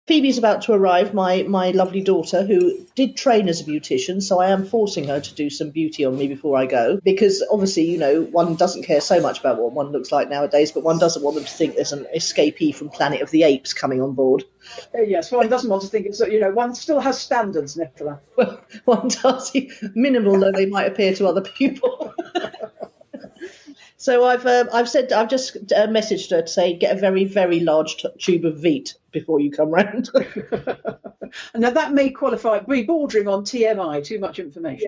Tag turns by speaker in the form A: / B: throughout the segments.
A: Phoebe's about to arrive, my lovely daughter, who did train as a beautician, so I am forcing her to do some beauty on me before I go, because obviously, one doesn't care so much about what one looks like nowadays, but one doesn't want them to think there's an escapee from Planet of the Apes coming on board.
B: Yes, one doesn't want to think it's, one still has standards, Nicola.
A: Well, one does, minimal though they might appear to other people. So I've just messaged her to say, get a very, very large tube of Veet before you come round.
B: Now that may be bordering on TMI, too much information.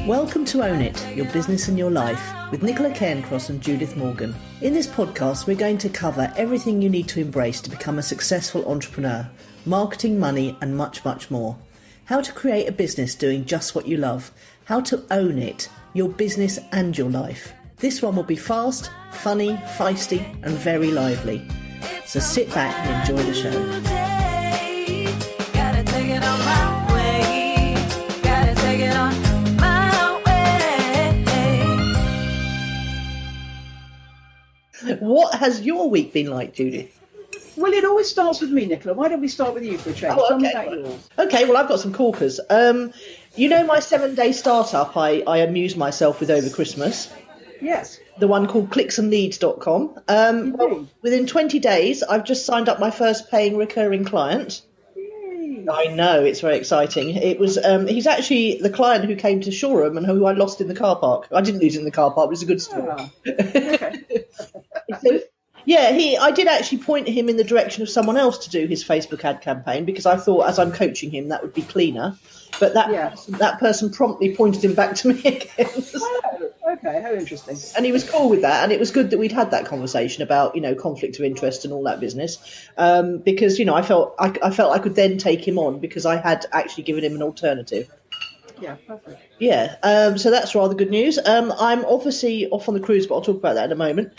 A: Welcome to Own It, Your Business and Your Life, with Nicola Cairncross and Judith Morgan. In this podcast, we're going to cover everything you need to embrace to become a successful entrepreneur, marketing, money, and much, much more. How to create a business doing just what you love. How to own it, your business and your life. This one will be fast, funny, feisty, and very lively. So sit back and enjoy the show. What has your week been like, Judith?
B: Well, it always starts with me, Nicola. Why don't we start with you for a change?
A: Oh,
B: Tell me about yours.
A: Okay, well, I've got some corkers. My 7-day startup I amused myself with over Christmas?
B: Yes.
A: The one called clicksandleads.com. Well, within 20 days, I've just signed up my first paying recurring client.
B: Yay.
A: I know, it's very exciting. It was he's actually the client who came to Shoreham and who I lost in the car park. I didn't lose in the car park, but it's a good story.
B: Ah, okay.
A: So, yeah, I did actually point him in the direction of someone else to do his Facebook ad campaign, because I thought as I'm coaching him that would be cleaner. But that person promptly pointed him back to me again.
B: Oh, okay, how interesting.
A: And he was cool with that, and it was good that we'd had that conversation about conflict of interest and all that business, because I felt I could then take him on because I had actually given him an alternative.
B: Yeah, perfect.
A: Yeah, so that's rather good news. I'm obviously off on the cruise, but I'll talk about that in a moment.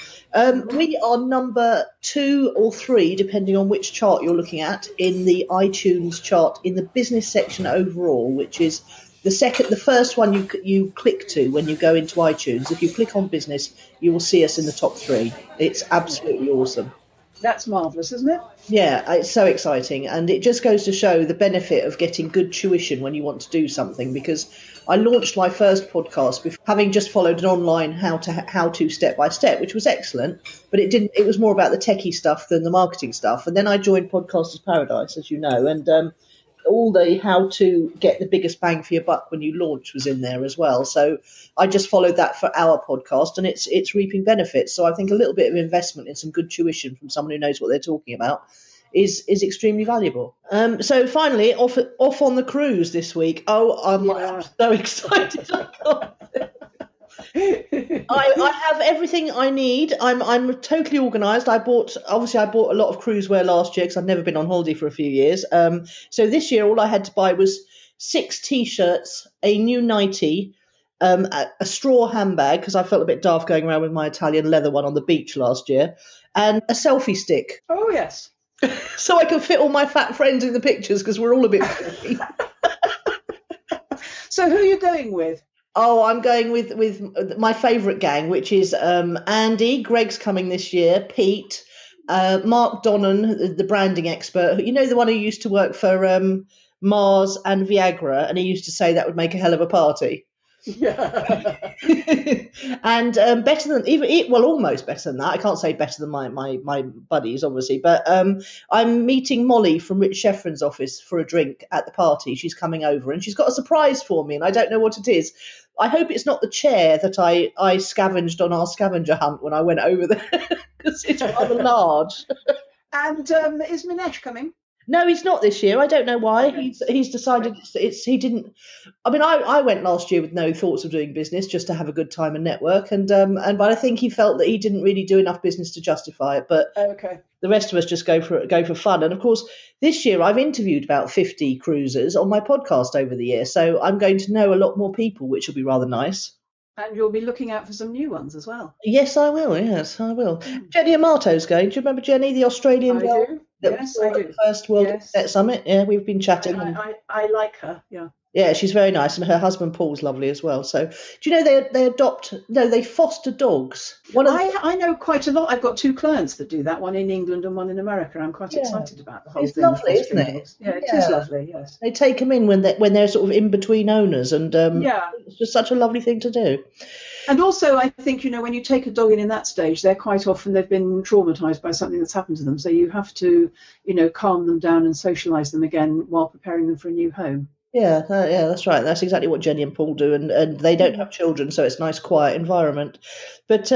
A: We are number 2 or 3, depending on which chart you're looking at, in the iTunes chart in the business section overall, which is the first one you click to when you go into iTunes. If you click on business, you will see us in the top 3. It's absolutely awesome.
B: That's marvellous, isn't it?
A: Yeah, it's so exciting, and it just goes to show the benefit of getting good tuition when you want to do something, because I launched my first podcast with having just followed an online how to step by step, which was excellent, but it was more about the techie stuff than the marketing stuff. And then I joined Podcasters Paradise, as you know, and all the how to get the biggest bang for your buck when you launch was in there as well. So I just followed that for our podcast, and it's reaping benefits. So I think a little bit of investment in some good tuition from someone who knows what they're talking about is extremely valuable. So finally, off on the cruise this week. I'm so excited. I have everything I need. I'm totally organised. I bought a lot of cruise wear last year because I've never been on holiday for a few years. So this year all I had to buy was 6 T-shirts, a new nightie, a straw handbag because I felt a bit daft going around with my Italian leather one on the beach last year, and a selfie stick.
B: Oh yes.
A: So I can fit all my fat friends in the pictures because we're all a bit funny.
B: So who are you going with?
A: Oh, I'm going with my favourite gang, which is Andy. Greg's coming this year. Pete, Mark Donnan, the branding expert. The one who used to work for Mars and Viagra, and he used to say that would make a hell of a party.
B: Yeah.
A: And better than well, almost better than that. I can't say better than my buddies, obviously, but I'm meeting Molly from Rich Sheffrin's office for a drink at the party. She's coming over, and she's got a surprise for me, and I don't know what it is. I hope it's not the chair that I scavenged on our scavenger hunt when I went over there, because it's rather large.
B: And is Minesh coming?
A: No, he's not this year. I don't know why.
B: Okay.
A: He's decided he didn't. I mean, I went last year with no thoughts of doing business, just to have a good time and network, but I think he felt that he didn't really do enough business to justify it. But
B: Okay.
A: the rest of us just go for fun. And of course, this year I've interviewed about 50 cruisers on my podcast over the year, so I'm going to know a lot more people, which will be rather nice.
B: And you'll be looking out for some new ones as well.
A: Yes, I will. Yes, I will. Jenny Amato's going. Do you remember Jenny, the Australian girl?
B: Do.
A: That
B: Yes,
A: we saw
B: I
A: at
B: do.
A: the first World Internet Summit. Yeah, we've been chatting.
B: I like her. Yeah.
A: Yeah, she's very nice, and her husband Paul's lovely as well. So, do you know they foster dogs?
B: I know quite a lot. I've got 2 clients that do that, one in England and one in America. I'm quite excited about the whole
A: It's
B: thing.
A: lovely, isn't it?
B: Dogs. Yeah, it is lovely. Yes.
A: They take them in when they're sort of in between owners, and it's just such a lovely thing to do.
B: And also, I think, when you take a dog in that stage, they've been traumatized by something that's happened to them. So you have to, calm them down and socialize them again while preparing them for a new home.
A: Yeah, that's right. That's exactly what Jenny and Paul do, and they don't have children, so it's a nice, quiet environment. But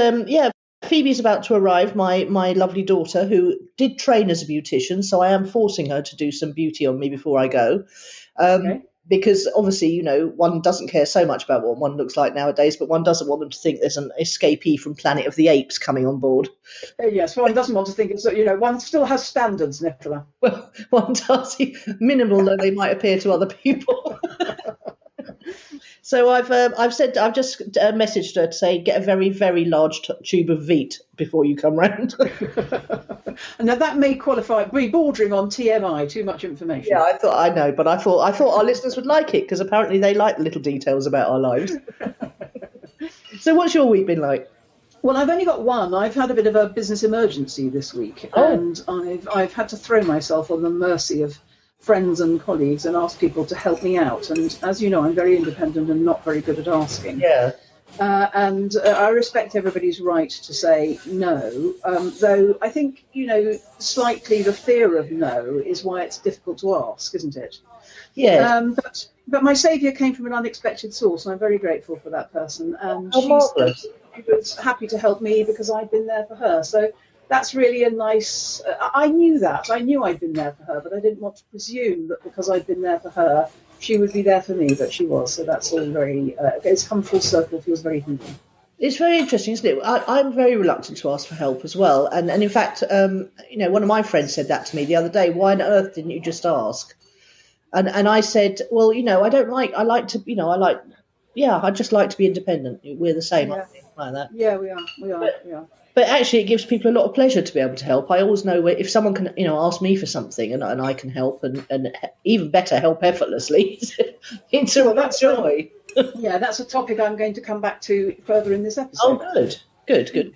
A: Phoebe's about to arrive, my lovely daughter, who did train as a beautician, so I am forcing her to do some beauty on me before I go.
B: Okay.
A: Because obviously, one doesn't care so much about what one looks like nowadays, but one doesn't want them to think there's an escapee from Planet of the Apes coming on board.
B: Yes, one doesn't want to think it's, one still has standards, Nicola.
A: Well, one does, minimal though they might appear to other people. So I've just messaged her to say get a very, very large tube of Veet before you come round.
B: Now that may be bordering on TMI, too much information.
A: Yeah, I thought our listeners would like it, because apparently they like the little details about our lives. So what's your week been like?
B: Well, I've only got one. I've had a bit of a business emergency this week, and I've had to throw myself on the mercy of friends and colleagues and ask people to help me out. And as you know, I'm very independent and not very good at asking.
A: Yeah.
B: And I respect everybody's right to say no, though I think, slightly the fear of no is why it's difficult to ask, isn't it?
A: Yeah.
B: But my saviour came from an unexpected source, and I'm very grateful for that person. And she was happy to help me because I'd been there for her. So that's really a nice. I knew that. I knew I'd been there for her, but I didn't want to presume that because I'd been there for her, she would be there for me. But she was. So that's all very. It's come full circle. Feels very healing.
A: It's very interesting, isn't it? I'm very reluctant to ask for help as well. And in fact, one of my friends said that to me the other day. Why on earth didn't you just ask? And I said, well, I just like to be independent. We're the same, aren't we? Like that.
B: Yeah, we are.
A: But actually, it gives people a lot of pleasure to be able to help. I always know if someone can, ask me for something and I can help, and even better, help effortlessly. It's a real joy.
B: Yeah, that's a topic I'm going to come back to further in this episode.
A: Oh, good.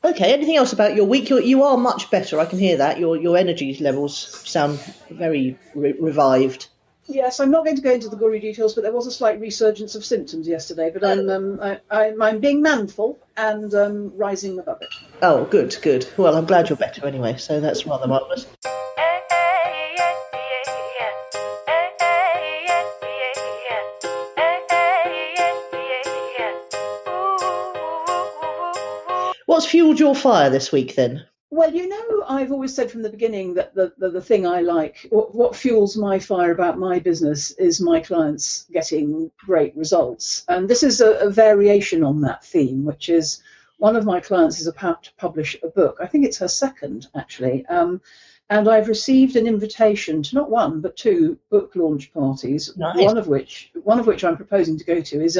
A: Okay, anything else about your week? You are much better. I can hear that. Your energy levels sound very revived.
B: Yes, I'm not going to go into the gory details, but there was a slight resurgence of symptoms yesterday. But I'm being manful and rising above it.
A: Oh, good. Well, I'm glad you're better anyway. So that's rather marvellous. What's fueled your fire this week then?
B: Well, I've always said from the beginning that the thing I like, what fuels my fire about my business is my clients getting great results. And this is a variation on that theme, which is one of my clients is about to publish a book. I think it's her second, actually. And I've received an invitation to not one, but 2 book launch parties,
A: nice.
B: one of which I'm proposing to go to is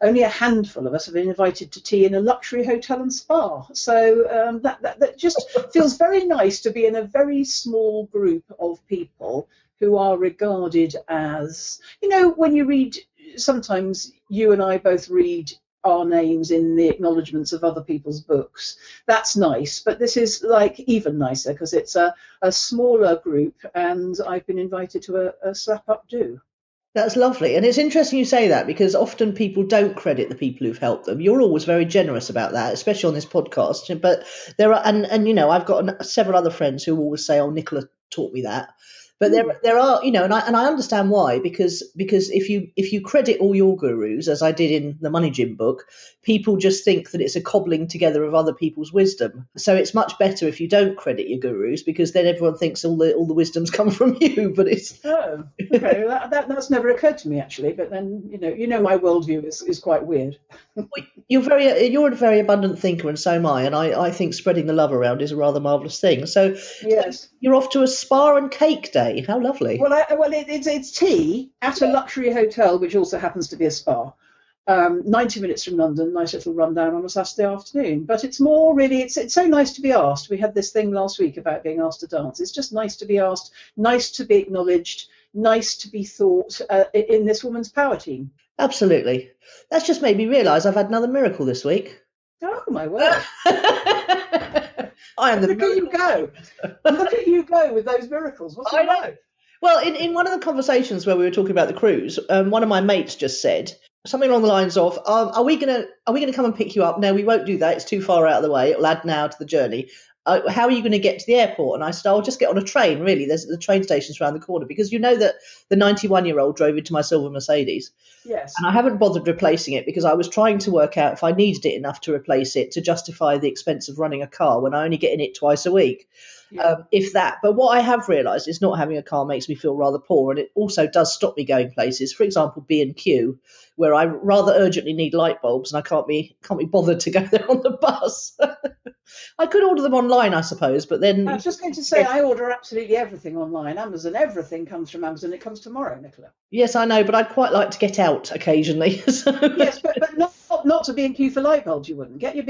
B: only a handful of us have been invited to tea in a luxury hotel and spa. So that just feels very nice to be in a very small group of people who are regarded as, when you read, sometimes you and I both read our names in the acknowledgements of other people's books. That's nice, but this is like even nicer because it's a smaller group, and I've been invited to a slap-up do.
A: That's lovely. And it's interesting you say that because often people don't credit the people who've helped them. You're always very generous about that, especially on this podcast. But there are, and I've got several other friends who always say, "Oh, Nicola taught me that." But there are, and I understand why, because if you credit all your gurus, as I did in the Money Gym book, people just think that it's a cobbling together of other people's wisdom. So it's much better if you don't credit your gurus, because then everyone thinks all the wisdom's come from you. But it's
B: okay. That's never occurred to me actually. But then my worldview is quite weird.
A: You're a very abundant thinker, and so am I. And I think spreading the love around is a rather marvellous thing. So
B: yes,
A: you're off to a spa and cake day. How lovely!
B: Well, it's tea at a luxury hotel, which also happens to be a spa. 90 minutes from London, nice little rundown on a Saturday afternoon. But it's more really, it's so nice to be asked. We had this thing last week about being asked to dance. It's just nice to be asked, nice to be acknowledged, nice to be thought in this woman's power team.
A: Absolutely. That's just made me realise I've had another miracle this week.
B: Oh, my word.
A: I am the
B: Look at you go. Look at you go with those miracles. What's I know.
A: Well, in one of the conversations where we were talking about the cruise, one of my mates just said something along the lines of, "Are we gonna come and pick you up?" "No, we won't do that. It's too far out of the way. It'll add an hour to the journey." "How are you going to get to the airport?" And I said, "I'll just get on a train. Really, there's the train station's around the corner." Because you know that the 91-year-old drove into my silver Mercedes.
B: Yes.
A: And I haven't bothered replacing it because I was trying to work out if I needed it enough to replace it to justify the expense of running a car when I only get in it twice a week. Yeah. If that. But what I have realised is not having a car makes me feel rather poor, and it also does stop me going places. For example, B&Q, where I rather urgently need light bulbs and I can't be bothered to go there on the bus. I could order them online, I suppose, but then...
B: I was just going to say, I order absolutely everything online. Amazon, everything comes from Amazon. It comes tomorrow, Nicola.
A: Yes, I know, but I'd quite like to get out occasionally.
B: Yes, but not to B&Q for light bulbs. You wouldn't get your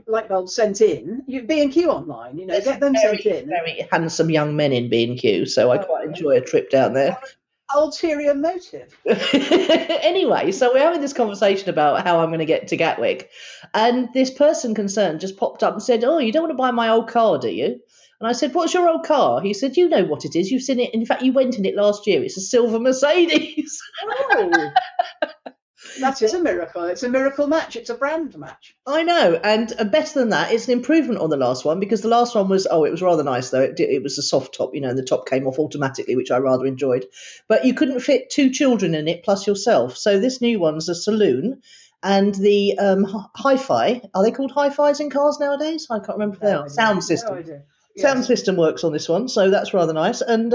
B: light bulbs sent in. You B&Q online, get them sent in.
A: Very handsome young men in B&Q, so I quite enjoy a trip down there.
B: Ulterior motive.
A: Anyway, so we're having this conversation about how I'm going to get to Gatwick, and this person concerned just popped up and said, "Oh, you don't want to buy my old car, do you?" And I said, "What's your old car?" He said, "You know what it is. You've seen it. In fact, you went in it last year. It's a silver Mercedes."
B: Oh. That is a miracle. It's a miracle match. It's a brand match.
A: I know. And better than that, it's an improvement on the last one, because the last one was, it was rather nice, though. It was a soft top, and the top came off automatically, which I rather enjoyed. But you couldn't fit two children in it plus yourself. So this new one's a saloon. And the hi-fi, are they called hi-fis in cars nowadays? I can't remember if they are. Sound system. No, Sound system works on this one, so that's rather nice. And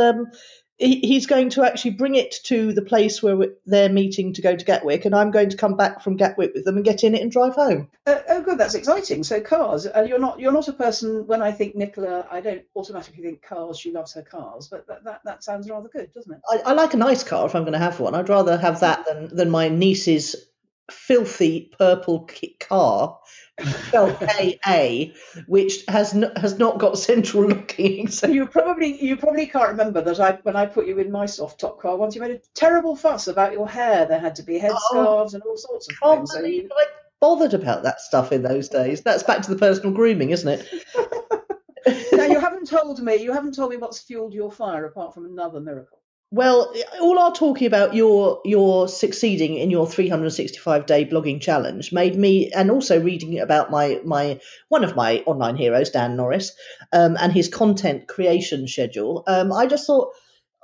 A: he's going to actually bring it to the place where they're meeting to go to Gatwick, and I'm going to come back from Gatwick with them and get in it and drive home.
B: Oh, good, that's exciting. So cars, you're not a person. When I think Nicola, I don't automatically think cars. She loves her cars, but that sounds rather good, doesn't it?
A: I like a nice car if I'm going to have one. I'd rather have that than my niece's filthy purple car, spelled AA, which has not got central locking. So
B: you probably can't remember that when I put you in my soft top car once, you made a terrible fuss about your hair. There had to be headscarves and all sorts of things.
A: I bothered about that stuff in those days. That's back to the personal grooming, isn't it?
B: Now you haven't told me what's fueled your fire apart from another miracle.
A: Well, all our talking about your succeeding in your 365-day blogging challenge made me, and also reading about my one of my online heroes, Dan Norris, and his content creation schedule. I just thought,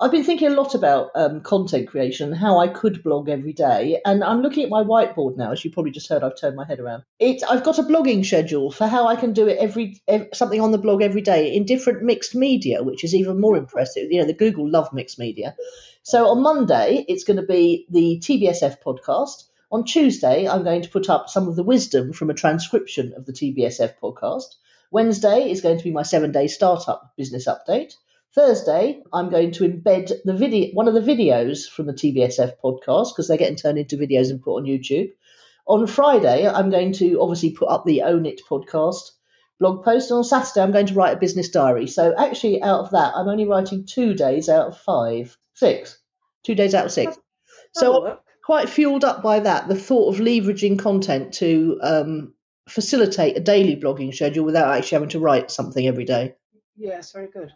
A: I've been thinking a lot about content creation and how I could blog every day. And I'm looking at my whiteboard now. As you probably just heard, I've turned my head around. I've got a blogging schedule for how I can do it something on the blog every day in different mixed media, which is even more impressive. The Google love mixed media. So on Monday, it's going to be the TBSF podcast. On Tuesday, I'm going to put up some of the wisdom from a transcription of the TBSF podcast. Wednesday is going to be my 7-day startup business update. Thursday, I'm going to embed one of the videos from the TBSF podcast, because they're getting turned into videos and put on YouTube. On Friday, I'm going to obviously put up the Own It podcast blog post. And on Saturday, I'm going to write a business diary. So actually, out of that, I'm only writing 2 days out of 6. 2 days out of 6. So I'm quite fueled up by that, the thought of leveraging content to facilitate a daily blogging schedule without actually having to write something every day.
B: Yes, very good.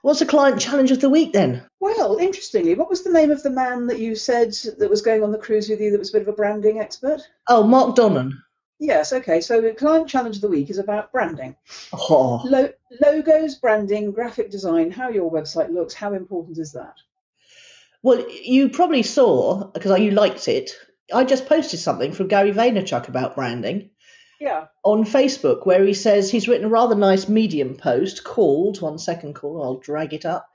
A: What's the client challenge of the week then?
B: Well, interestingly, what was the name of the man that you said that was going on the cruise with you that was a bit of a branding expert?
A: Oh, Mark Donnan.
B: Yes, okay. So the client challenge of the week is about branding.
A: Oh,
B: Logos, branding, graphic design, how your website looks, how important is that?
A: well, you probably saw, because you liked it, I just posted something from Gary Vaynerchuk about branding
B: Yeah.
A: on Facebook where he says he's written a rather nice Medium post called, one second call, I'll drag it up,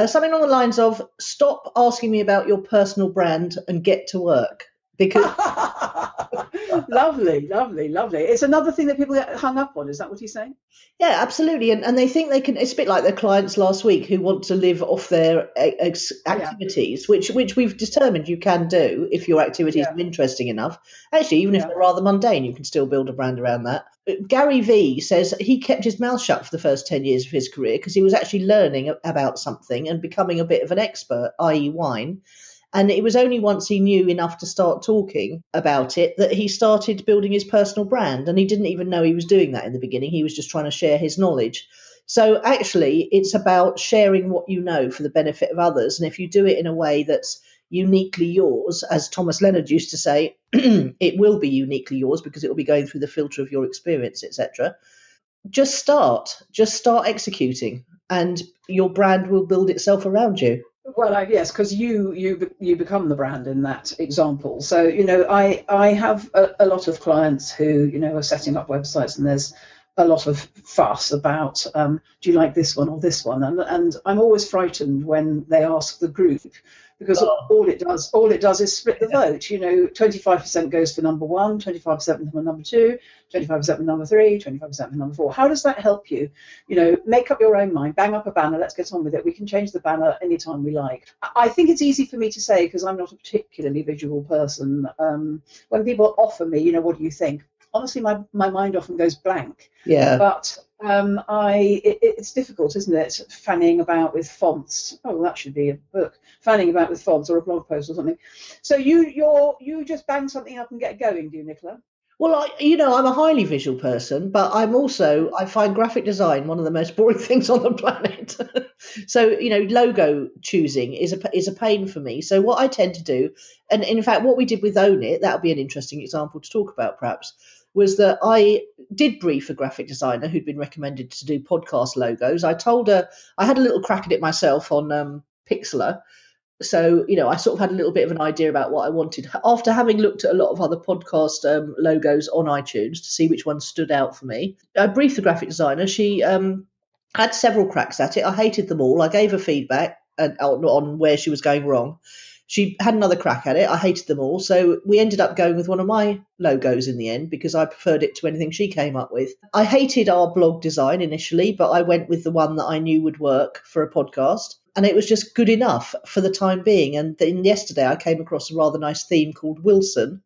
A: something along the lines of, stop asking me about your personal brand and get to work. Because
B: Lovely, lovely, lovely. It's another thing that people get hung up on. Is that what he's saying?
A: yeah, absolutely. And they think they can, it's a bit like their clients last week who want to live off their
B: Yeah,
A: activities, which we've determined you can do if your activities
B: yeah,
A: are interesting enough. Actually, even if
B: yeah.
A: they're rather mundane, you can still build a brand around that. Gary Vee says he kept his mouth shut for the first 10 years of his career because he was actually learning about something and becoming a bit of an expert, i.e. wine. And it was only once he knew enough to start talking about it that he started building his personal brand. And he didn't even know he was doing that in the beginning. He was just trying to share his knowledge. So actually, it's about sharing what you know for the benefit of others. And if you do it in a way that's uniquely yours, as Thomas Leonard used to say, it will be uniquely yours because it will be going through the filter of your experience, etc. Just start executing, and your brand will build itself around you.
B: Well, yes, because you become the brand in that example. So I have a lot of clients who are setting up websites, and there's a lot of fuss about do you like this one or this one, and I'm always frightened when they ask the group, because all it does is split the vote. 25% goes for number one, 25% for number two, 25% for number three, 25% for number four. How does that help you? Make up your own mind, bang up a banner, let's get on with it. We can change the banner anytime we like. I think it's easy for me to say because I'm not a particularly visual person. When people offer me, what do you think? Honestly, my mind often goes blank.
A: Yeah.
B: But it's difficult, isn't it? Fanning about with fonts. Oh, that should be a book. Fanning about with fonts or a blog post or something. So you just bang something up and get going, do you, Nicola?
A: Well, I'm a highly visual person, but I find graphic design one of the most boring things on the planet. So, logo choosing is a pain for me. So what I tend to do, and in fact, what we did with Own It, that would be an interesting example to talk about perhaps, was that I did brief a graphic designer who'd been recommended to do podcast logos. I told her, I had a little crack at it myself on Pixlr. So, I sort of had a little bit of an idea about what I wanted after having looked at a lot of other podcast logos on iTunes to see which one stood out for me. I briefed the graphic designer. She had several cracks at it. I hated them all. I gave her feedback on where she was going wrong. She had another crack at it. I hated them all. So we ended up going with one of my logos in the end because I preferred it to anything she came up with. I hated our blog design initially, but I went with the one that I knew would work for a podcast. And it was just good enough for the time being. And then yesterday I came across a rather nice theme called Wilson,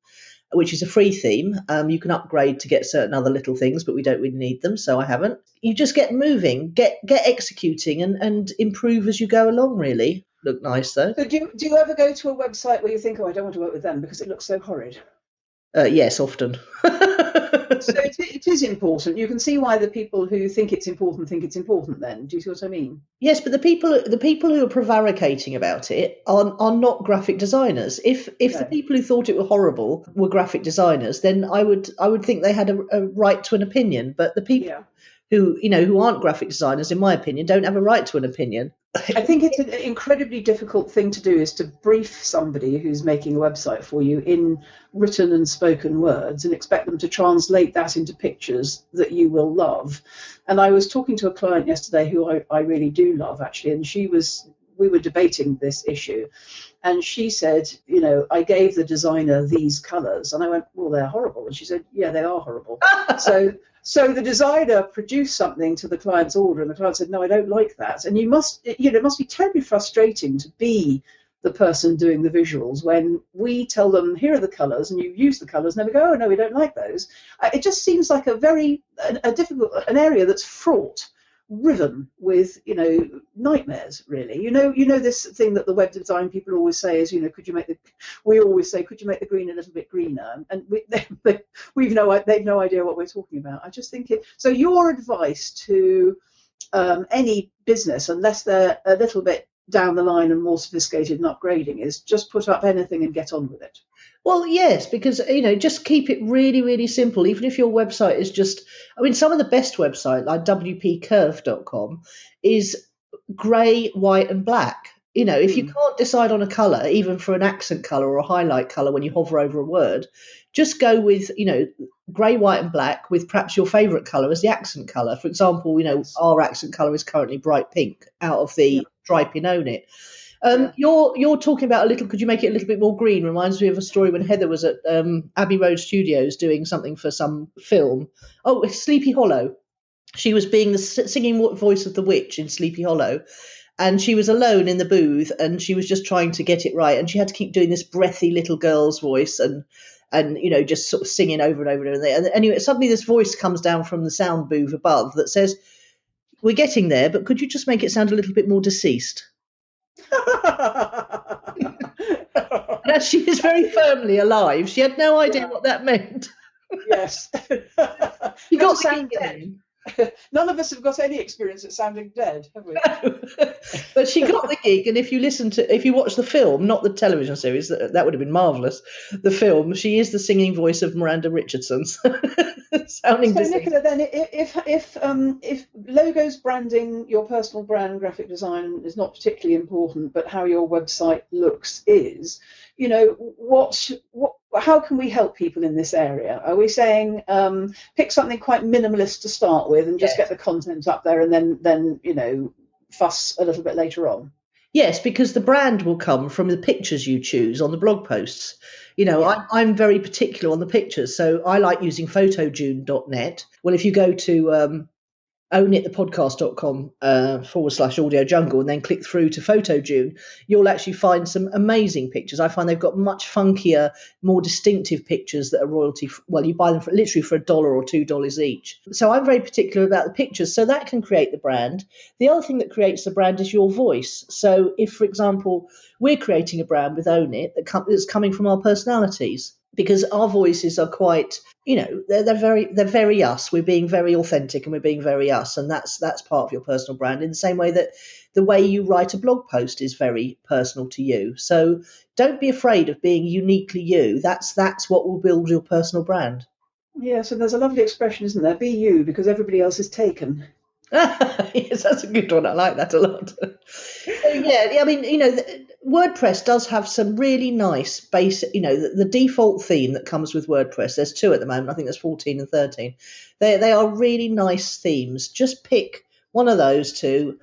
A: which is a free theme. You can upgrade to get certain other little things, but we don't really need them, so I haven't. You just get moving, get executing, and improve as you go along, really. Look nice, though.
B: So do you ever go to a website where you think, oh, I don't want to work with them because it looks so horrid?
A: Yes, often.
B: So it is important. You can see why the people who think it's important then. Do you see what I mean?
A: Yes, but the people who are prevaricating about it are not graphic designers. If the people who thought it were horrible were graphic designers, then I would think they had a right to an opinion. But the people who aren't graphic designers, in my opinion, don't have a right to an opinion.
B: I think it's an incredibly difficult thing to do, is to brief somebody who's making a website for you in written and spoken words and expect them to translate that into pictures that you will love. And I was talking to a client yesterday who I really do love, actually, and we were debating this issue. And she said, I gave the designer these colours. And I went, well, they're horrible. And she said, yeah, they are horrible. So the designer produced something to the client's order, and the client said, no, I don't like that. And it must be terribly frustrating to be the person doing the visuals when we tell them, here are the colours, and you use the colours, and they go, oh, no, we don't like those. It just seems like a difficult, an area that's fraught, riven with nightmares, really. This thing that the web design people always say is, could you make the green a little bit greener, and they've no idea what we're talking about. I just think so your advice to any business, unless they're a little bit down the line and more sophisticated and upgrading, is just put up anything and get on with it.
A: Well, yes, because, just keep it really, really simple. Even if your website is just, some of the best website, like wpcurve.com, is grey, white, and black. If you can't decide on a colour, even for an accent colour or a highlight colour when you hover over a word, just go with, grey, white, and black with perhaps your favourite colour as the accent colour. For example, our accent colour is currently bright pink out of the striping Own It. You're talking about a little. Could you make it a little bit more green? Reminds me of a story when Heather was at Abbey Road Studios doing something for some film. Oh, Sleepy Hollow. She was being the singing voice of the witch in Sleepy Hollow, and she was alone in the booth, and she was just trying to get it right, and she had to keep doing this breathy little girl's voice and just sort of singing over and over and over. And anyway, suddenly this voice comes down from the sound booth above that says, "We're getting there, but could you just make it sound a little bit more deceased?" And as she is very firmly alive, she had no idea what that meant.
B: Yes.
A: She got the gig.
B: None of us have got any experience at sounding dead, have we?
A: No. But she got the gig, and if you watch the film, not the television series, that would have been marvellous. The film, she is the singing voice of Miranda Richardson. Sounding
B: so, Nicola, then, if logos, branding, your personal brand, graphic design is not particularly important, but how your website looks is, how can we help people in this area? Are we saying pick something quite minimalist to start with and just get the content up there, and then fuss a little bit later on?
A: Yes, because the brand will come from the pictures you choose on the blog posts. I'm very particular on the pictures, so I like using photojune.net. Well, if you go to ownitthepodcast.com /audio jungle and then click through to PhotoJune, you'll actually find some amazing pictures. I find they've got much funkier, more distinctive pictures that are royalty. Well, you buy them literally for $1 or $2 each. So I'm very particular about the pictures, so that can create the brand. The other thing that creates the brand is your voice. So if, for example, we're creating a brand with Own It that's coming from our personalities, because our voices are quite, they're very us. We're being very authentic and we're being very us, and that's part of your personal brand. In the same way that the way you write a blog post is very personal to you. So don't be afraid of being uniquely you. That's what will build your personal brand.
B: Yeah. So there's a lovely expression, isn't there? Be you, because everybody else is taken.
A: Yes, that's a good one. I like that a lot. WordPress does have some really nice basic, the default theme that comes with WordPress. There's two at the moment. I think there's 14 and 13. They are really nice themes. Just pick one of those two,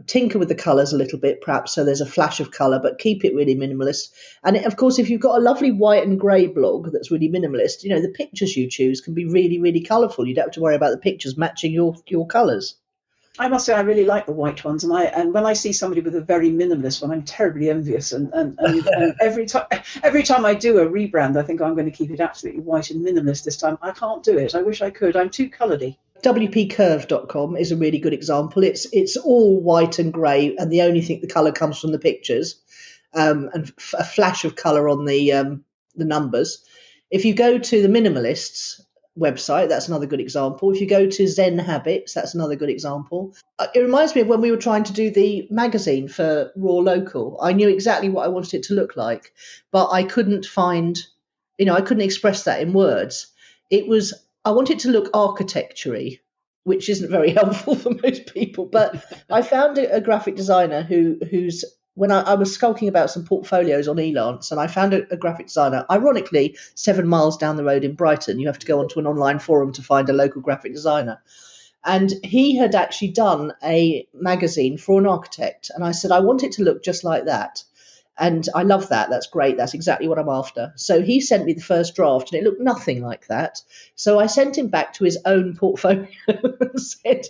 A: tinker with the colours a little bit, perhaps, so there's a flash of colour, but keep it really minimalist. And of course, if you've got a lovely white and grey blog that's really minimalist, the pictures you choose can be really, really colourful. You don't have to worry about the pictures matching your colours.
B: I must say I really like the white ones, and when I see somebody with a very minimalist one, I'm terribly envious. And every time I do a rebrand, I think I'm going to keep it absolutely white and minimalist this time. I can't do it. I wish I could. I'm too coloured-y.
A: wpcurve.com is a really good example. It's all white and grey, and the only thing the colour comes from the pictures, and a flash of colour on the numbers. If you go to the minimalists website, that's another good example. If you go to Zen Habits, that's another good example. It reminds me of when we were trying to do the magazine for Raw Local. I knew exactly what I wanted it to look like, but I couldn't find, I couldn't express that in words. I wanted it to look architecture-y, which isn't very helpful for most people, but I found a graphic designer who's when I was skulking about some portfolios on Elance, and I found a graphic designer, ironically, 7 miles down the road in Brighton. You have to go onto an online forum to find a local graphic designer. And he had actually done a magazine for an architect. And I said, I want it to look just like that. And I love that. That's great. That's exactly what I'm after. So he sent me the first draft, and it looked nothing like that. So I sent him back to his own portfolio and said,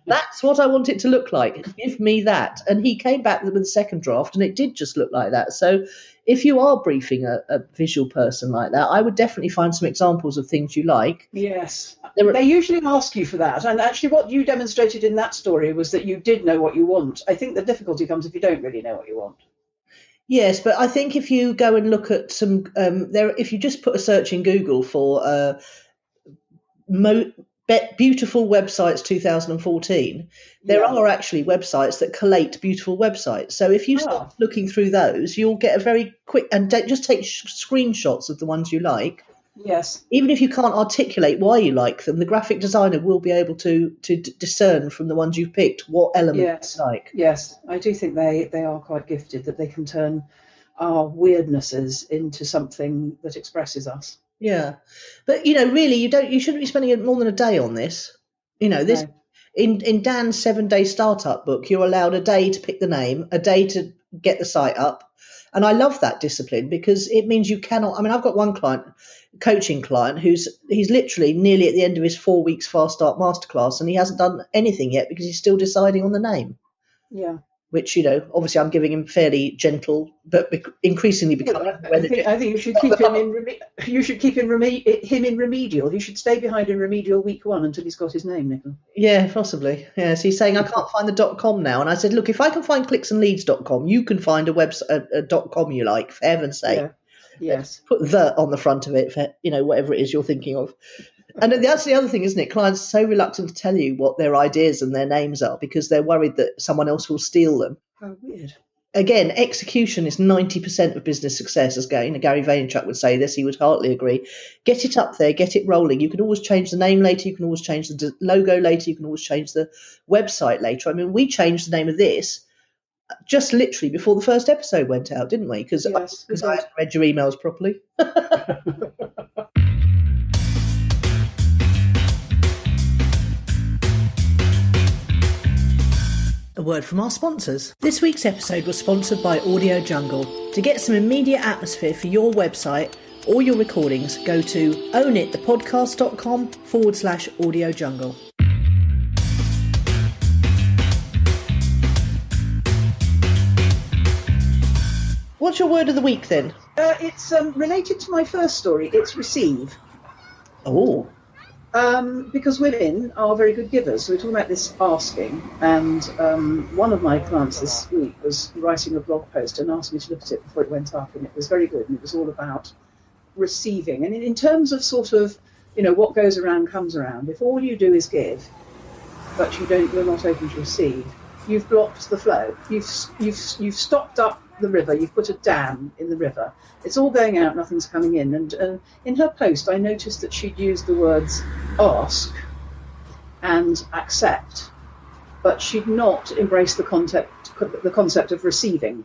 A: that's what I want it to look like. Give me that. And he came back with the second draft, and it did just look like that. So if you are briefing a visual person like that, I would definitely find some examples of things you like.
B: Yes. They usually ask you for that. And actually what you demonstrated in that story was that you did know what you want. I think the difficulty comes if you don't really know what you want.
A: Yes, but I think if you go and look at some, if you just put a search in Google for Beautiful Websites 2014, there are actually websites that collate beautiful websites. So if you start looking through those, you'll get a very quick, and just take screenshots of the ones you like.
B: Yes.
A: Even if you can't articulate why you like them, the graphic designer will be able to discern from the ones you've picked what elements you like.
B: Yes, I do think they are quite gifted, that they can turn our weirdnesses into something that expresses us.
A: Yeah, but really, you shouldn't be spending more than a day on this. This in Dan's 7-day startup book, you're allowed a day to pick the name, a day to get the site up, and I love that discipline because it means you cannot. I mean, I've got one coaching client he's literally nearly at the end of his 4 weeks fast start masterclass, and he hasn't done anything yet because he's still deciding on the name.
B: Yeah.
A: Which, obviously I'm giving him fairly gentle, but increasingly becoming.
B: I think you should keep him in remedial. He should stay behind in remedial week 1 until he's got his name, Nicola.
A: Yeah, possibly. Yes, he's saying I can't find the .com now, and I said, look, if I can find clicksandleads.com, you can find a website, a .com you like, for heaven's sake.
B: Yeah. Yes.
A: Put the on the front of it for whatever it is you're thinking of. And that's the other thing, isn't it? Clients are so reluctant to tell you what their ideas and their names are because they're worried that someone else will steal them.
B: How weird.
A: Again, execution is 90% of business success, as Gary Vaynerchuk would say this. He would heartily agree. Get it up there, get it rolling. You can always change the name later. You can always change the logo later. You can always change the website later. I mean, we changed the name of this just literally before the first episode went out, didn't we? Because I hadn't read your emails properly. A word from our sponsors. This week's episode was sponsored by Audio Jungle. To get some immediate atmosphere for your website or your recordings, go to ownitthepodcast.com/Audio Jungle. What's your word of the week then?
B: It's related to my first story. It's receive.
A: Oh.
B: Because women are very good givers. So we're talking about this asking, and one of my clients this week was writing a blog post and asked me to look at it before it went up, and it was very good, and it was all about receiving. And in terms of sort of, what goes around comes around. If all you do is give, but you're not open to receive, you've blocked the flow. You've stopped up the river. You've put a dam in the river. It's all going out, nothing's coming in. And in her post, I noticed that she'd used the words ask and accept, but she'd not embraced the concept of receiving.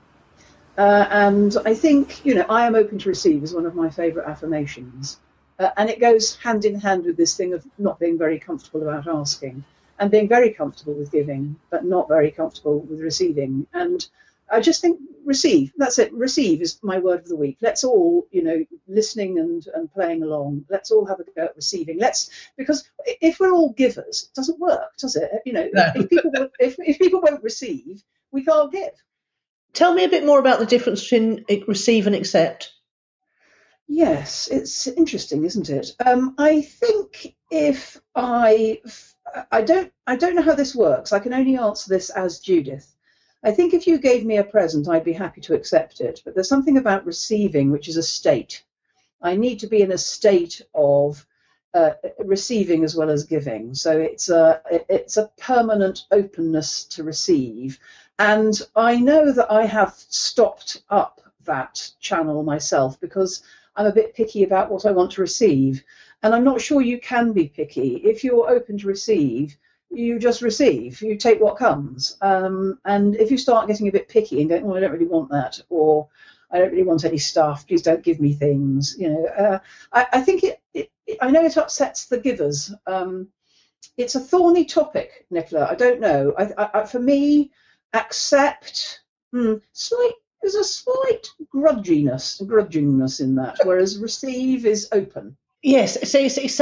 B: And I think, I am open to receive is one of my favourite affirmations. And it goes hand in hand with this thing of not being very comfortable about asking and being very comfortable with giving, but not very comfortable with receiving. And I just think receive, that's it. Receive is my word of the week. Let's all, listening and playing along, let's all have a go at receiving. Because if we're all givers, it doesn't work, does it?
A: No.
B: if people won't receive, we can't give.
A: Tell me a bit more about the difference between receive and accept.
B: Yes, it's interesting, isn't it? I think if I don't know how this works. I can only answer this as Judith. I think if you gave me a present, I'd be happy to accept it. But there's something about receiving, which is a state. I need to be in a state of receiving as well as giving. So it's a permanent openness to receive. And I know that I have stopped up that channel myself because I'm a bit picky about what I want to receive. And I'm not sure you can be picky. If you're open to receive, you just receive, you take what comes. And if you start getting a bit picky and going, well, I don't really want that, or I don't really want any stuff, please don't give me things, I think I know it upsets the givers. It's a thorny topic, Nicola. I don't know. For me, accept, there's a slight grudginess in that, whereas receive is open.
A: Yes, so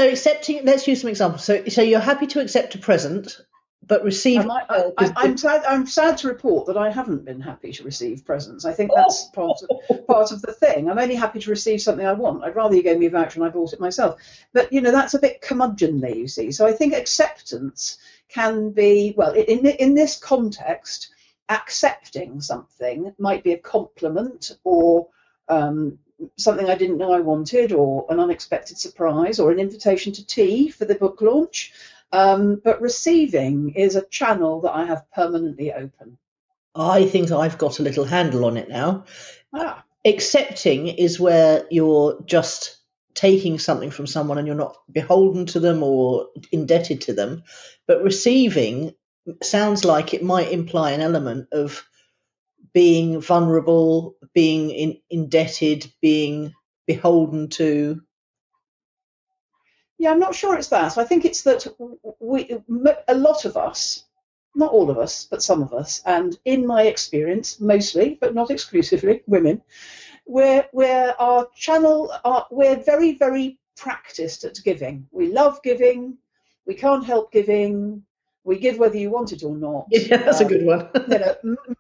A: accepting. Let's use some examples. So you're happy to accept a present, but receive.
B: I'm sad to report that I haven't been happy to receive presents. I think that's part of the thing. I'm only happy to receive something I want. I'd rather you gave me a voucher and I bought it myself. But that's a bit curmudgeonly, you see. So I think acceptance can be, well, in this context, accepting something might be a compliment or something I didn't know I wanted, or an unexpected surprise, or an invitation to tea for the book launch. But receiving is a channel that I have permanently open.
A: I think I've got a little handle on it now.
B: Ah,
A: Accepting is where you're just taking something from someone and you're not beholden to them or indebted to them. But receiving sounds like it might imply an element of being vulnerable, being indebted, being beholden to.
B: yeah, I'm not sure it's that. I think it's that a lot of us, not all of us, but some of us, and in my experience, mostly, but not exclusively, women, we're very, very practiced at giving. We love giving. We can't help giving. We give whether you want it or not.
A: Yeah, that's a good one.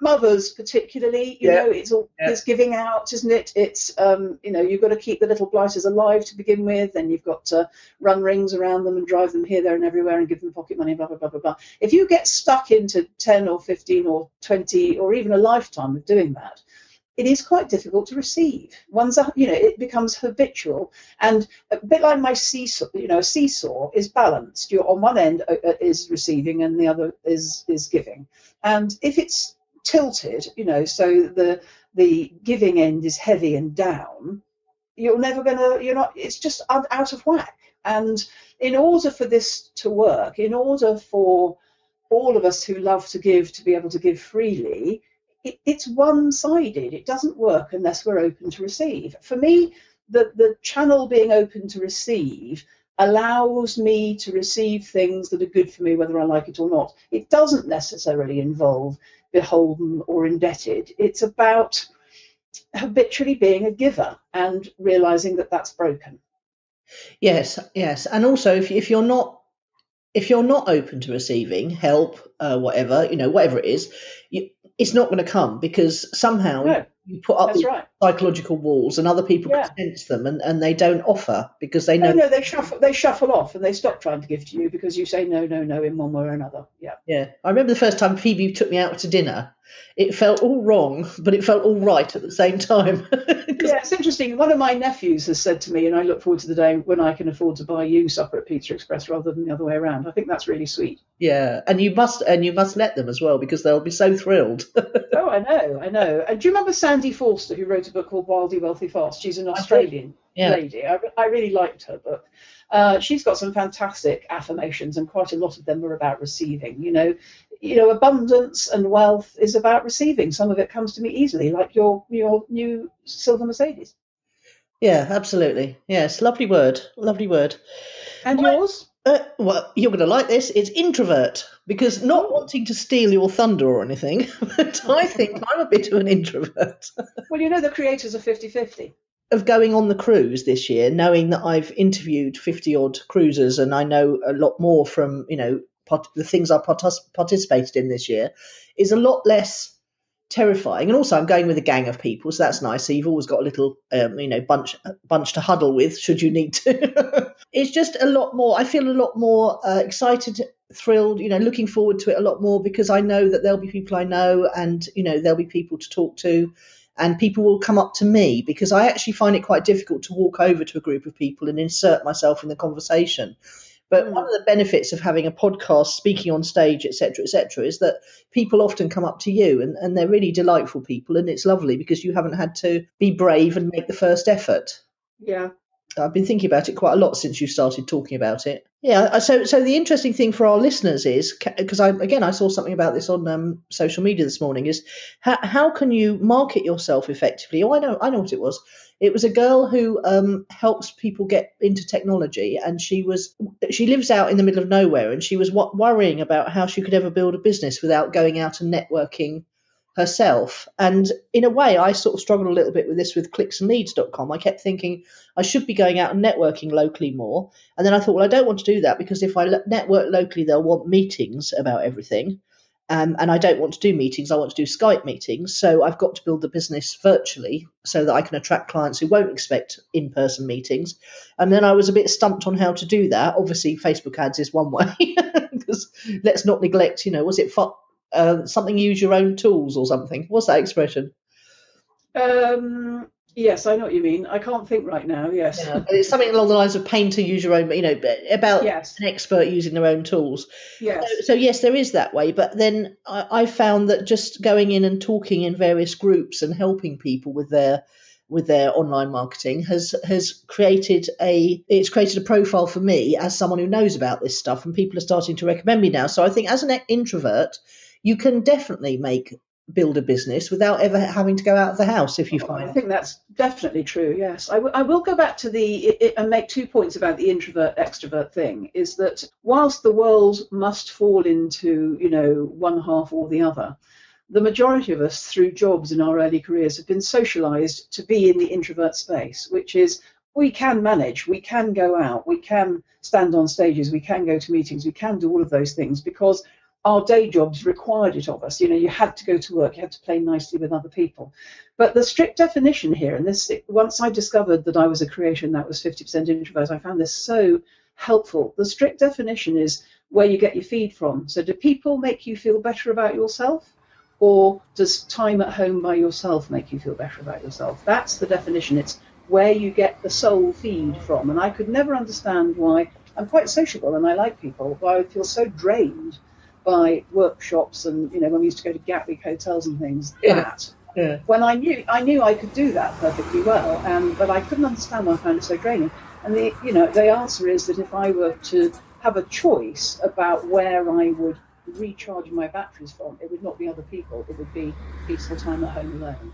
B: Mothers particularly, it's giving out, isn't it? It's you've got to keep the little blighters alive to begin with, and you've got to run rings around them and drive them here, there, and everywhere, and give them pocket money, blah blah blah blah blah. If you get stuck into 10 or 15 or 20 or even a lifetime of doing that, it is quite difficult to receive. It becomes habitual, and a bit like my seesaw. A seesaw is balanced. You're on one end is receiving, and the other is giving. And if it's tilted, so the giving end is heavy and down, it's just out of whack. And in order for this to work, in order for all of us who love to give to be able to give freely, it's one-sided. It doesn't work unless we're open to receive. For me, the channel being open to receive allows me to receive things that are good for me, whether I like it or not. It doesn't necessarily involve beholden or indebted. It's about habitually being a giver and realizing that that's broken.
A: Yes, and also if you're not open to receiving help, whatever it is, it's not going to come, because somehow you put up these psychological walls, and other people can sense them, and they don't offer because they know.
B: No, they shuffle off, and they stop trying to give to you because you say no in one way or another.
A: Yeah. I remember the first time Phoebe took me out to dinner. It felt all wrong, but it felt all right at the same time.
B: Yeah, it's interesting. One of my nephews has said to me, and I look forward to the day when I can afford to buy you supper at Pizza Express rather than the other way around. I think that's really sweet.
A: Yeah, and you must let them as well, because they'll be so thrilled.
B: Oh, I know. And do you remember Sandy Forster, who wrote a book called Wildly Wealthy Fast? She's an Australian lady. I really liked her book. She's got some fantastic affirmations, and quite a lot of them are about receiving. Abundance and wealth is about receiving. Some of it comes to me easily, like your new silver Mercedes.
A: Yeah, absolutely. Yes, lovely word.
B: And yours?
A: Well, you're going to like this. It's introvert, because not wanting to steal your thunder or anything, but I think I'm a bit of an introvert.
B: Well, the creators are 50-50.
A: Of going on the cruise this year, knowing that I've interviewed 50 odd cruisers, and I know a lot more from the things I participated in this year, is a lot less terrifying. And also I'm going with a gang of people, so that's nice. So you've always got a little bunch to huddle with should you need to. It's just a lot more, I feel a lot more excited, thrilled, looking forward to it a lot more, because I know that there'll be people I know, and there'll be people to talk to, and people will come up to me, because I actually find it quite difficult to walk over to a group of people and insert myself in the conversation. But one of the benefits of having a podcast, speaking on stage, etc., is that people often come up to you, and they're really delightful people, and it's lovely because you haven't had to be brave and make the first effort.
B: Yeah.
A: I've been thinking about it quite a lot since you started talking about it. Yeah, so the interesting thing for our listeners is, because I saw something about this on social media this morning, is how can you market yourself effectively? Oh, I know what it was. It was a girl who helps people get into technology, and she lives out in the middle of nowhere, and she was worrying about how she could ever build a business without going out and networking herself. And in a way, I sort of struggled a little bit with this with clicksandleads.com. I kept thinking I should be going out and networking locally more. And then I thought, well, I don't want to do that, because if I network locally, they'll want meetings about everything. And I don't want to do meetings. I want to do Skype meetings. So I've got to build the business virtually so that I can attract clients who won't expect in-person meetings. And then I was a bit stumped on how to do that. Obviously, Facebook ads is one way, because let's not neglect, was it something use your own tools or something? What's that expression?
B: Yes, I know what you mean. I can't think right now. Yes.
A: Yeah, but it's something along the lines of pain to use your own, about
B: Yes.
A: an expert using their own tools.
B: Yes.
A: So yes, there is that way. But then I found that just going in and talking in various groups and helping people with their online marketing has created a profile for me as someone who knows about this stuff, and people are starting to recommend me now. So I think as an introvert, you can definitely build a business without ever having to go out of the house if you
B: I
A: find.
B: think that's definitely true. Yes, I will go back to and make 2 points about the introvert extrovert thing. Is that whilst the world must fall into one half or the other, the majority of us through jobs in our early careers have been socialized to be in the introvert space, which is we can manage, we can go out, we can stand on stages, we can go to meetings, we can do all of those things because our day jobs required it of us. You had to go to work, you had to play nicely with other people. But the strict definition here, and this, once I discovered that I was a creator and that was 50% introvert, I found this so helpful. The strict definition is where you get your feed from. So do people make you feel better about yourself? Or does time at home by yourself make you feel better about yourself? That's the definition. It's where you get the soul feed from. And I could never understand why I'm quite sociable and I like people, why I feel so drained by workshops and when we used to go to Gatwick hotels and things.
A: Yeah.
B: When I knew I could do that perfectly well, but I couldn't understand why I found it so draining. And the answer is that if I were to have a choice about where I would recharge my batteries from, it would not be other people, it would be peaceful time at home alone.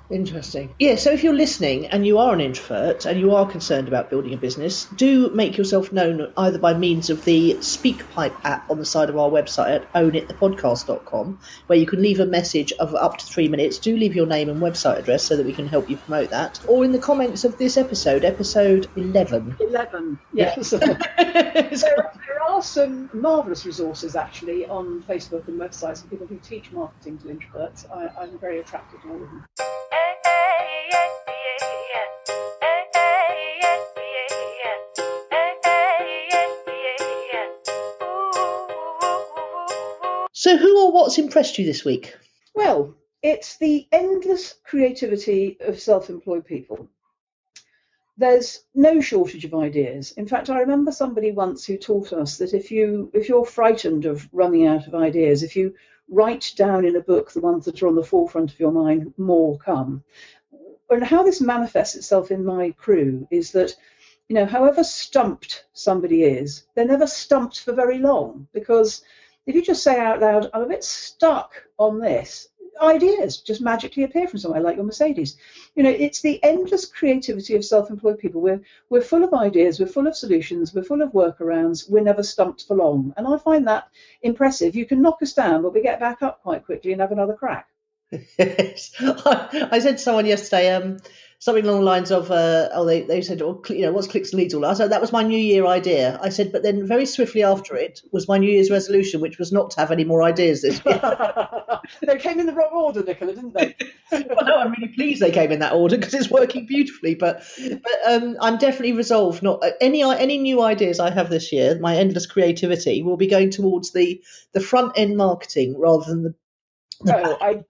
A: Interesting. Yeah, so if you're listening and you are an introvert and you are concerned about building a business, do make yourself known either by means of the SpeakPipe app on the side of our website at ownitthepodcast.com, where you can leave a message of up to 3 minutes. Do leave your name and website address so that we can help you promote that. Or in the comments of this episode 11.
B: 11, yes. There are some marvellous resources actually on Facebook and websites for people who teach marketing to introverts. I'm very attracted to all of them.
A: So who or what's impressed you this week?
B: Well, it's the endless creativity of self-employed people. There's no shortage of ideas. In fact, I remember somebody once who taught us that if you're frightened of running out of ideas, if you write down in a book the ones that are on the forefront of your mind, more come. And how this manifests itself in my crew is that, however stumped somebody is, they're never stumped for very long, because if you just say out loud, I'm a bit stuck on this, ideas just magically appear from somewhere, like your Mercedes. It's the endless creativity of self-employed people. We're full of ideas, we're full of solutions, we're full of workarounds, we're never stumped for long. And I find that impressive. You can knock us down, but we get back up quite quickly and have another crack.
A: Yes. I said to someone yesterday, something along the lines of, they said, what's clicks and leads all? I said, that was my New Year idea. I said, but then very swiftly after it was my New Year's resolution, which was not to have any more ideas this year.
B: They came in the wrong order, Nicola, didn't they?
A: Well, no, I'm really pleased they came in that order because it's working beautifully. But I'm definitely resolved not any new ideas I have this year. My endless creativity will be going towards the front end marketing rather than the.
B: I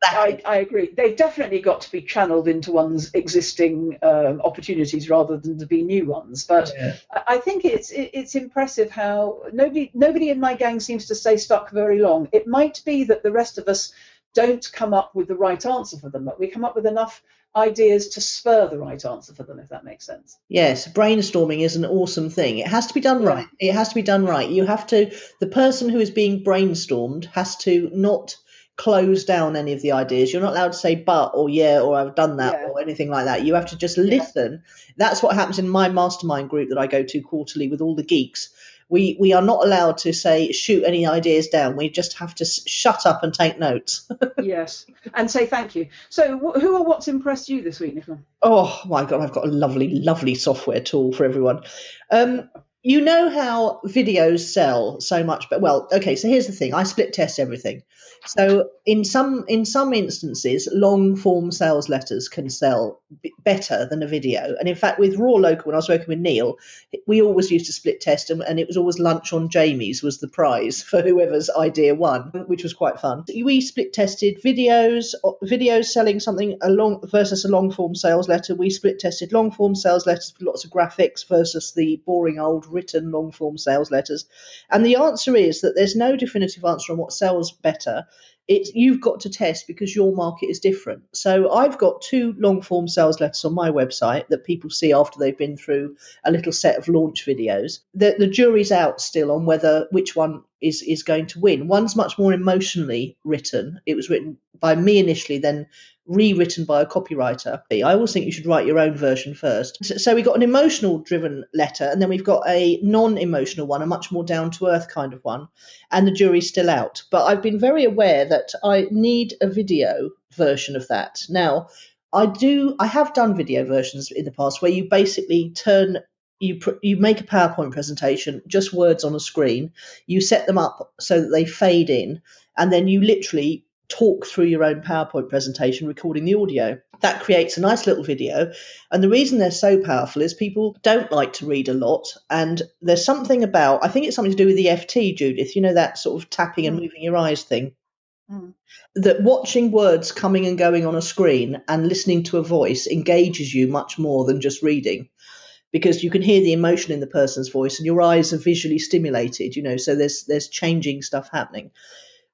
B: agree. They've definitely got to be channeled into one's existing opportunities rather than to be new ones. But yeah. I think it's impressive how nobody in my gang seems to stay stuck very long. It might be that the rest of us don't come up with the right answer for them, but we come up with enough ideas to spur the right answer for them, if that makes sense.
A: Yes, brainstorming is an awesome thing. It has to be done right. It has to be done right. The person who is being brainstormed has to not close down any of the ideas. You're not allowed to say but or yeah or I've done that or anything like that. You have to just listen. That's what happens in my mastermind group that I go to quarterly with all the geeks. We are not allowed to say shoot any ideas down. We just have to shut up and take notes.
B: Yes, and say thank you. So who or what's impressed you this week, Nicola?
A: Oh my God, I've got a lovely software tool for everyone. You know how videos sell so much, but well, okay. So here's the thing: I split test everything. So in some instances, long form sales letters can sell better than a video. And in fact, with Raw Local, when I was working with Neil, we always used to split test them, and it was always lunch on Jamie's was the prize for whoever's idea won, which was quite fun. We split tested videos selling something a long versus a long form sales letter. We split tested long form sales letters with lots of graphics versus the boring old written long form sales letters. And the answer is that there's no definitive answer on what sells better. You've got to test because your market is different. So I've got 2 long form sales letters on my website that people see after they've been through a little set of launch videos. The jury's out still on which one is going to win. One's much more emotionally written. It was written by me initially, then rewritten by a copywriter. I always think you should write your own version first. So we've got an emotional driven letter, and then we've got a non-emotional one, a much more down to earth kind of one, and the jury's still out. But I've been very aware that I need a video version of that. Now, I have done video versions in the past where you basically you make a PowerPoint presentation, just words on a screen, you set them up so that they fade in, and then you literally talk through your own PowerPoint presentation, recording the audio. That creates a nice little video. And the reason they're so powerful is people don't like to read a lot. And there's something about, I think it's something to do with the FT, Judith, you know, that sort of tapping and moving your eyes thing. That watching words coming and going on a screen and listening to a voice engages you much more than just reading, because you can hear the emotion in the person's voice and your eyes are visually stimulated, you know, so there's changing stuff happening.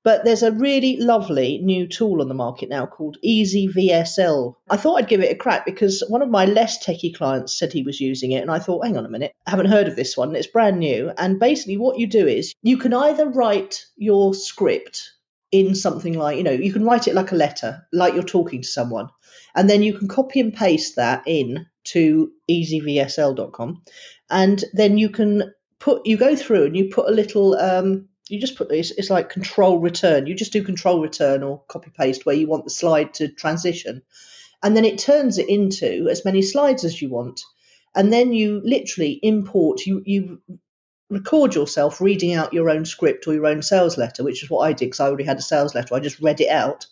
A: But there's a really lovely new tool on the market now called Easy VSL. I thought I'd give it a crack because one of my less techie clients said he was using it, and I thought, hang on a minute, I haven't heard of this one. It's brand new. And basically what you do is you can either write your script in something like, you know, you can write it like a letter, like you're talking to someone, and then you can copy and paste that in to easyvsl.com, and then you go through and you put a little you just put it's like control return. You just do control return or copy paste where you want the slide to transition, and then it turns it into as many slides as you want. And then you literally import, you record yourself reading out your own script or your own sales letter, which is what I did because I already had a sales letter. I just read it out.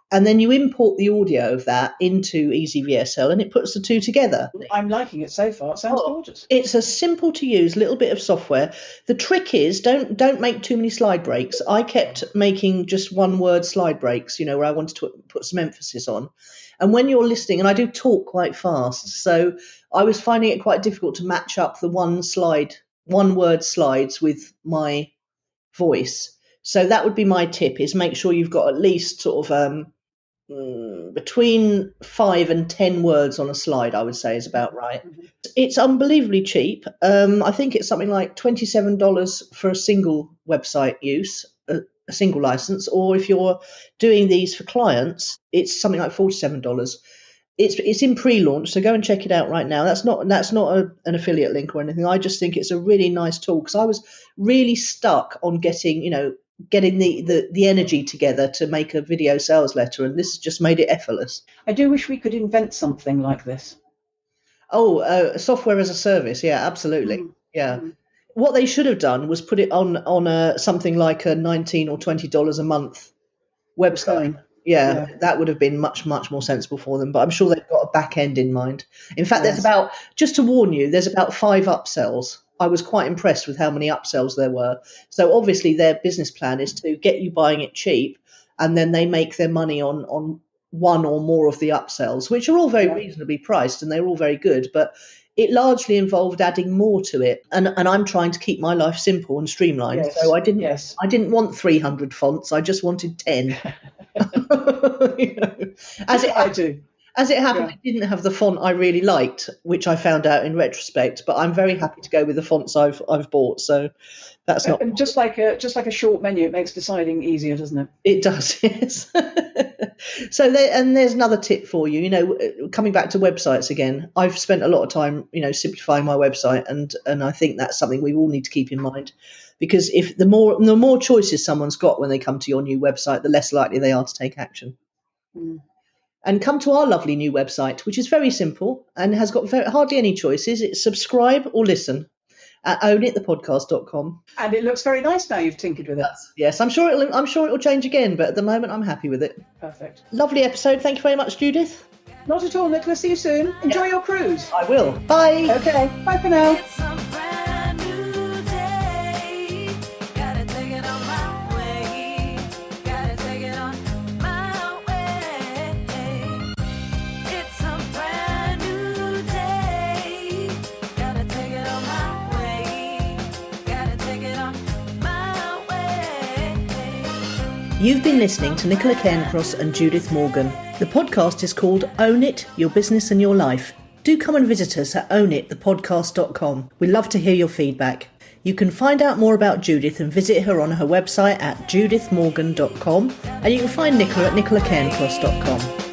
A: And then you import the audio of that into Easy VSL, and it puts the two together.
B: I'm liking it so far. It sounds gorgeous.
A: It's a simple to use little bit of software. The trick is don't make too many slide breaks. I kept making just one word slide breaks, you know, where I wanted to put some emphasis on. And when you're listening, and I do talk quite fast, so I was finding it quite difficult to match up the one word slides with my voice. So that would be my tip: is make sure you've got at least sort of between 5 and 10 words on a slide, I would say is about right. It's unbelievably cheap. I think it's something like $27 for a single website use, a single license, or if you're doing these for clients, it's something like $47. It's in pre-launch, so go and check it out right now. That's not an affiliate link or anything. I just think it's a really nice tool because I was really stuck on getting the energy together to make a video sales letter, and this has just made it effortless.
B: I do wish we could invent something like this.
A: Software as a service, yeah, absolutely. Yeah. What they should have done was put it on something like a $19 or $20 a month website. Yeah, that would have been much, much more sensible for them. But I'm sure they've got a back end in mind. In fact, just to warn you, there's about 5 upsells. I was quite impressed with how many upsells there were. So obviously their business plan is to get you buying it cheap, and then they make their money on one or more of the upsells, which are all very reasonably priced and they're all very good. But it largely involved adding more to it. And I'm trying to keep my life simple and streamlined. Yes. So I didn't want 300 fonts. I just wanted 10. As it happened, it didn't have the font I really liked, which I found out in retrospect. But I'm very happy to go with the fonts I've bought. So that's not.
B: And just like a short menu, it makes deciding easier, doesn't it?
A: It does, yes. So there's another tip for you. You know, coming back to websites again, I've spent a lot of time, you know, simplifying my website, and I think that's something we all need to keep in mind. Because if the more choices someone's got when they come to your new website, the less likely they are to take action. And come to our lovely new website, which is very simple and has got hardly any choices. It's subscribe or listen. at ownitthepodcast.com.
B: And it looks very nice now you've tinkered with it.
A: Yes, I'm sure it'll change again, but at the moment I'm happy with it.
B: Perfect.
A: Lovely episode. Thank you very much, Judith.
B: Not at all, Nicola. See you soon. Enjoy your cruise.
A: I will. Bye.
B: Okay. Bye for now.
A: You've been listening to Nicola Cairncross and Judith Morgan. The podcast is called Own It, Your Business and Your Life. Do come and visit us at ownitthepodcast.com. We love to hear your feedback. You can find out more about Judith and visit her on her website at judithmorgan.com, and you can find Nicola at nicolacairncross.com.